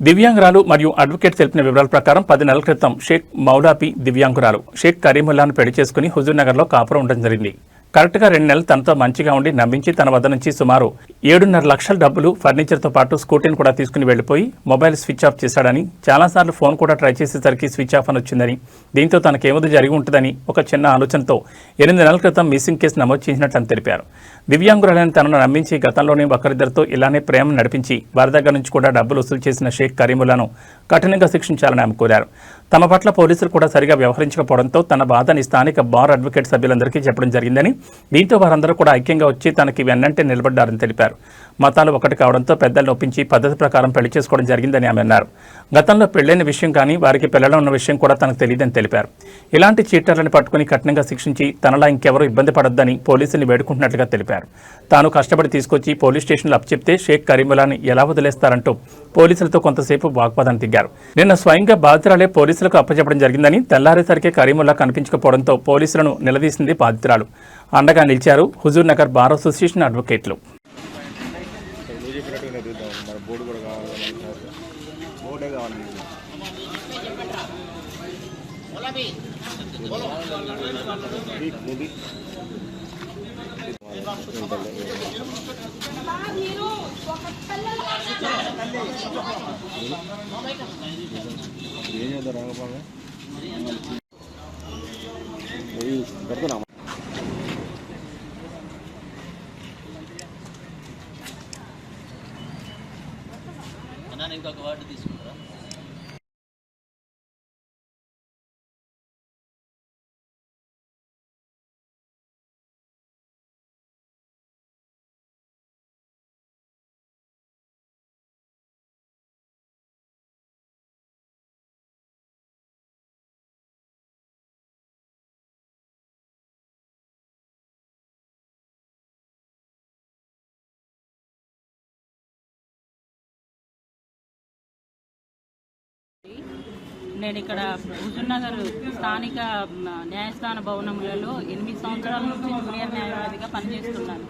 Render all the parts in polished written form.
దివ్యాంగురాలు మరియు అడ్వకేట్ తెలిపిన వివరాల ప్రకారం 10 నెలల క్రితం షేక్ మౌలాపి దివ్యాంగురాలు షేక్ కరీముల్లాను పెళ్లి చేసుకుని హుజూర్నగర్లో కాపురం ఉండడం జరిగింది. కరెక్ట్గా 2 నెలలు తనతో మంచిగా ఉండి నమ్మించి తన వద్ద నుంచి సుమారు 7.5 లక్షల డబ్బులు, ఫర్నిచర్తో పాటు స్కూటీని కూడా తీసుకుని వెళ్లిపోయి మొబైల్ స్విచ్ ఆఫ్ చేశాడని, చాలాసార్లు ఫోన్ కూడా ట్రై చేసేసరికి స్విచ్ ఆఫ్ అని వచ్చిందని, దీంతో తనకేమో జరిగి ఉంటుందని ఒక చిన్న ఆలోచనతో 8 నెలల క్రితం మిస్సింగ్ కేసు నమోదు చేసినట్లు తెలిపారు. దివ్యాంగురాలని తనను నమ్మించి గతంలోనే ఒకరిద్దరితో ఇలానే ప్రేమ నడిపించి వారి దగ్గర నుంచి కూడా డబ్బులు వసూలు చేసిన షేక్ కరీముల్లాను కఠినంగా శిక్షించాలని ఆమె కోరారు. తమ పట్ల పోలీసులు కూడా సరిగా వ్యవహరించకపోవడంతో తన బాధని స్థానిక బార్ అడ్వకేట్ సభ్యులందరికీ చెప్పడం జరిగిందని, దీంతో వారందరూ కూడా ఐక్యంగా వచ్చి తనకి వెన్నంటే నిలబడ్డారని తెలిపారు. మతాలు ఒకటి కావడంతో పెద్దలను ఒప్పించి పద్ధతి ప్రకారం పెళ్లి చేసుకోవడం జరిగిందని ఆమె అన్నారు. గతంలో పెళ్లైన విషయం కానీ వారికి పిల్లలు ఉన్న విషయం కూడా తనకు తెలియదని తెలిపారు. ఇలాంటి చీటర్లను పట్టుకుని కఠినంగా శిక్షించి తనలా ఇంకెవరూ ఇబ్బంది పడొద్దని పోలీసుల్ని వేడుకుంటున్నట్లుగా తెలిపారు. తాను కష్టపడి తీసుకొచ్చి పోలీస్ స్టేషన్లో అప్పచెప్తే షేక్ కరీముల్లాని ఎలా వదిలేస్తారంటూ పోలీసులతో కొంతసేపు వాగ్వాదం దిగారు. నిన్న స్వయంగా బాధితురాలే పోలీసులకు అప్పచెప్పడం జరిగిందని, తెల్లారేసరికి కరీముల్లా కనిపించకపోవడంతో పోలీసులను నిలదీసింది బాధితురాలు. అండగా నిలిచారు హుజూర్నగర్ బార్ అసోసియేషన్ అడ్వకేట్లు. ఇంకొక వార్డు తీసుకుంటారా? నేను ఇక్కడ హుజూర్నగర్ స్థానిక న్యాయస్థాన భవనములలో 8 సంవత్సరాల నుంచి జూనియర్ న్యాయవాదిగా పనిచేస్తున్నాను.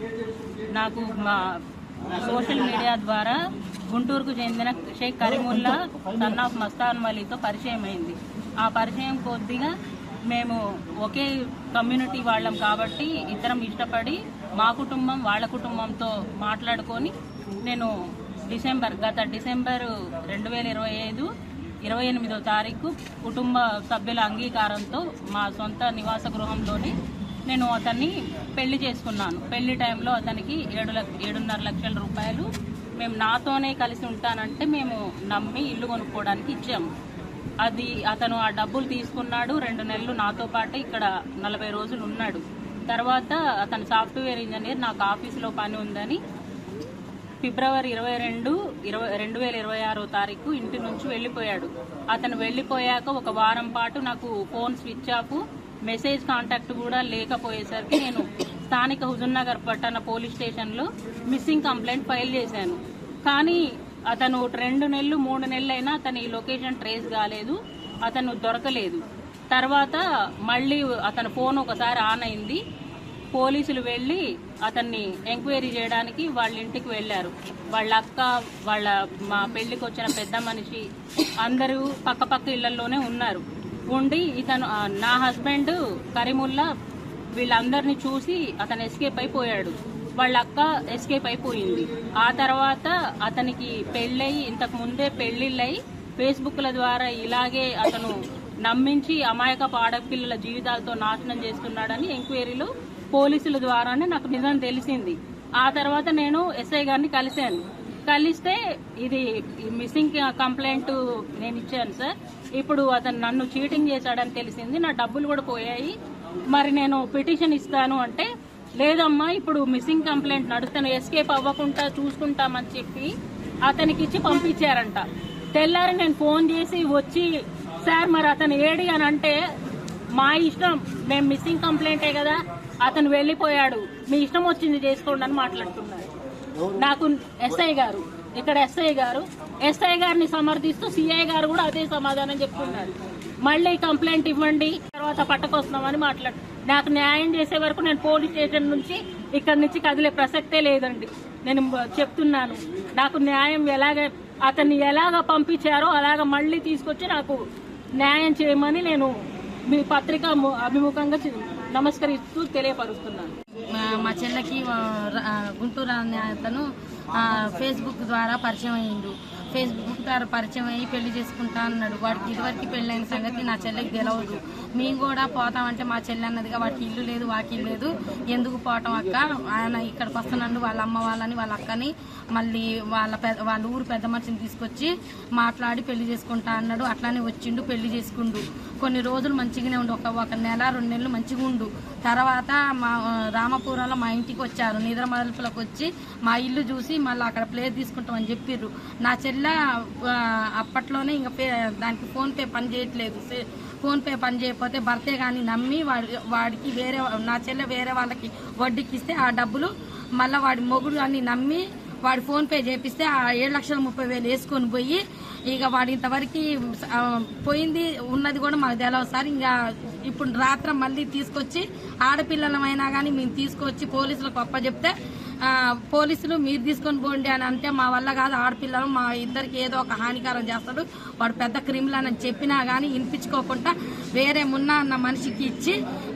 నాకు సోషల్ మీడియా ద్వారా గుంటూరుకు చెందిన షేక్ కరీముల్లా సన్ ఆఫ్ మస్తాన్ వలీతో పరిచయం అయింది. ఆ పరిచయం కొద్దిగా మేము ఒకే కమ్యూనిటీ వాళ్ళం కాబట్టి ఇద్దరం ఇష్టపడి మా కుటుంబం వాళ్ళ కుటుంబంతో మాట్లాడుకొని నేను గత డిసెంబర్ 2025 28వ తారీఖు కుటుంబ సభ్యుల అంగీకారంతో మా సొంత నివాస గృహంలోనే నేను అతన్ని పెళ్లి చేసుకున్నాను. పెళ్లి టైంలో అతనికి 7.5 లక్షల రూపాయలు మేము నాతోనే కలిసి ఉంటానంటే మేము నమ్మి ఇల్లు కొనుక్కోవడానికి ఇచ్చాము. అతను ఆ డబ్బులు తీసుకున్నాడు. 2 నెలలు నాతో పాటు ఇక్కడ 40 రోజులు ఉన్నాడు. తర్వాత అతను సాఫ్ట్వేర్ ఇంజనీర్, నాకు ఆఫీసులో పని ఉందని ఫిబ్రవరి 22, 2026 తారీఖు ఇంటి నుంచి వెళ్ళిపోయాడు. అతను వెళ్ళిపోయాక ఒక వారం పాటు నాకు phone switch off, message contact కూడా లేకపోయేసరికి నేను స్థానిక హుజూర్నగర్ పట్టణ పోలీస్ స్టేషన్లో మిస్సింగ్ కంప్లైంట్ ఫైల్ చేశాను. కానీ అతను 2 నెలలు 3 నెలలు అయినా అతని లొకేషన్ ట్రేస్ కాలేదు, అతను దొరకలేదు. తర్వాత మళ్ళీ అతని ఫోన్ ఒకసారి ఆన్ అయింది. పోలీసులు వెళ్ళి అతన్ని ఎంక్వైరీ చేయడానికి వాళ్ళ ఇంటికి వెళ్ళారు. వాళ్ళ అక్క, మా పెళ్లికి వచ్చిన పెద్ద మనిషి అందరూ పక్కపక్క ఇళ్లలోనే ఉన్నారు. ఉండి నా హస్బెండ్ కరీముల్లా వీళ్ళందరినీ చూసి అతను ఎస్కేప్ అయిపోయాడు. వాళ్ళ అక్క ఎస్కేప్ అయిపోయింది. ఆ తర్వాత అతనికి పెళ్ళయి ఇంతకు ముందే పెళ్లిళ్ళయి ఫేస్బుక్ల ద్వారా ఇలాగే అతను నమ్మించి అమాయకపు ఆడపిల్లల జీవితాలతో నాశనం చేస్తున్నాడని ఎంక్వైరీలో పోలీసుల ద్వారానే నాకు నిజం తెలిసింది. ఆ తర్వాత నేను ఎస్ఐ గారిని కలిస్తే ఇది మిస్సింగ్ కంప్లైంట్ నేను ఇచ్చాను సార్, ఇప్పుడు అతను నన్ను చీటింగ్ చేశాడని తెలిసింది, నా డబ్బులు కూడా పోయాయి, మరి నేను పిటిషన్ ఇస్తాను అంటే, లేదమ్మా ఇప్పుడు మిస్సింగ్ కంప్లైంట్ నడుస్తాను, ఎస్కేప్ అవ్వకుండా చూసుకుంటామని చెప్పి అతనికి ఇచ్చి పంపించారంట. తెల్లారి నేను ఫోన్ చేసి వచ్చి, సార్ మరి అతను ఏడి అని అంటే, మా ఇష్టం, మేము మిస్సింగ్ కంప్లైంటే కదా, అతను వెళ్ళిపోయాడు, మీ ఇష్టం వచ్చింది చేసుకోండి అని మాట్లాడుతున్నారు. నాకు ఎస్ఐ గారిని సమర్థిస్తూ సిఐ గారు కూడా అదే సమాధానం చెప్తున్నారు. మళ్ళీ కంప్లైంట్ ఇవ్వండి తర్వాత పట్టుకొస్తున్నామని నాకు న్యాయం చేసే వరకు నేను పోలీస్ స్టేషన్ నుంచి ఇక్కడి నుంచి కదిలే ప్రసక్తే లేదండి. నేను చెప్తున్నాను, నాకు న్యాయం ఎలాగే అతన్ని ఎలాగ పంపించారో అలాగ మళ్ళీ తీసుకొచ్చి నాకు న్యాయం చేయమని నేను మీ పత్రిక అభిముఖంగా నమస్కరిస్తూ తెలియపరుస్తున్నాను. మా చెల్లెకి గుంటూరు అనే అతను ఫేస్బుక్ ద్వారా పరిచయం అయ్యిండు. ఫేస్బుక్ ద్వారా పరిచయం అయ్యి పెళ్లి చేసుకుంటా అన్నాడు. వాడికి ఇదివరకు పెళ్ళైన సంగతి నా చెల్లెకి తెలియదు. మేము కూడా పోతామంటే మా చెల్లి అన్నదిగా వాడికి ఇల్లు లేదు వాకిల్లు లేదు, ఎందుకు పోవటం అక్క, ఆయన ఇక్కడికి వస్తున్నాడు వాళ్ళ అమ్మ వాళ్ళని వాళ్ళ అక్కని మళ్ళీ వాళ్ళ ఊరు పెద్ద మనిషిని తీసుకొచ్చి మాట్లాడి పెళ్లి చేసుకుంటా అన్నాడు. అట్లానే వచ్చిండు, పెళ్లి చేసుకుండు. కొన్ని రోజులు మంచిగానే ఉండు, ఒక నెల 2 నెలలు మంచిగా ఉండు. తర్వాత మా రామపురంలో మా ఇంటికి వచ్చారు, నిద్ర మలుపులకు వచ్చి మా ఇల్లు చూసి మళ్ళీ అక్కడ ప్లేస్ తీసుకుంటామని చెప్పిర్రు. నా చెల్లె అప్పట్లోనే ఇంకా దానికి ఫోన్పే పని చేయట్లేదు. ఫోన్పే పని చేయకపోతే భర్తే కానీ నమ్మి వాడికి నా చెల్లె వేరే వాళ్ళకి వడ్డీకి ఇస్తే ఆ డబ్బులు మళ్ళీ వాడి మొగుడు అన్ని నమ్మి వాడి ఫోన్పే చేపిస్తే ఆ 7,30,000 వేసుకొని పోయి ఇక వాడి ఇంతవరకు పోయింది ఉన్నది కూడా మాకు తెలియదు సార్. ఇంకా ఇప్పుడు రాత్రి మళ్ళీ తీసుకొచ్చి ఆడపిల్లలమైనా కానీ మేము తీసుకొచ్చి పోలీసులకు అప్పచెప్తే పోలీసులు మీరు తీసుకొని పోండి అని అంటే మా వల్ల కాదు, ఆడపిల్లలు మా ఇద్దరికి ఏదో ఒక హానికారం చేస్తాడు, వాడు పెద్ద క్రిమినల్ అని చెప్పినా కానీ వినిపించుకోకుండా వేరే మున్నా అన్న మనిషికి ఇచ్చి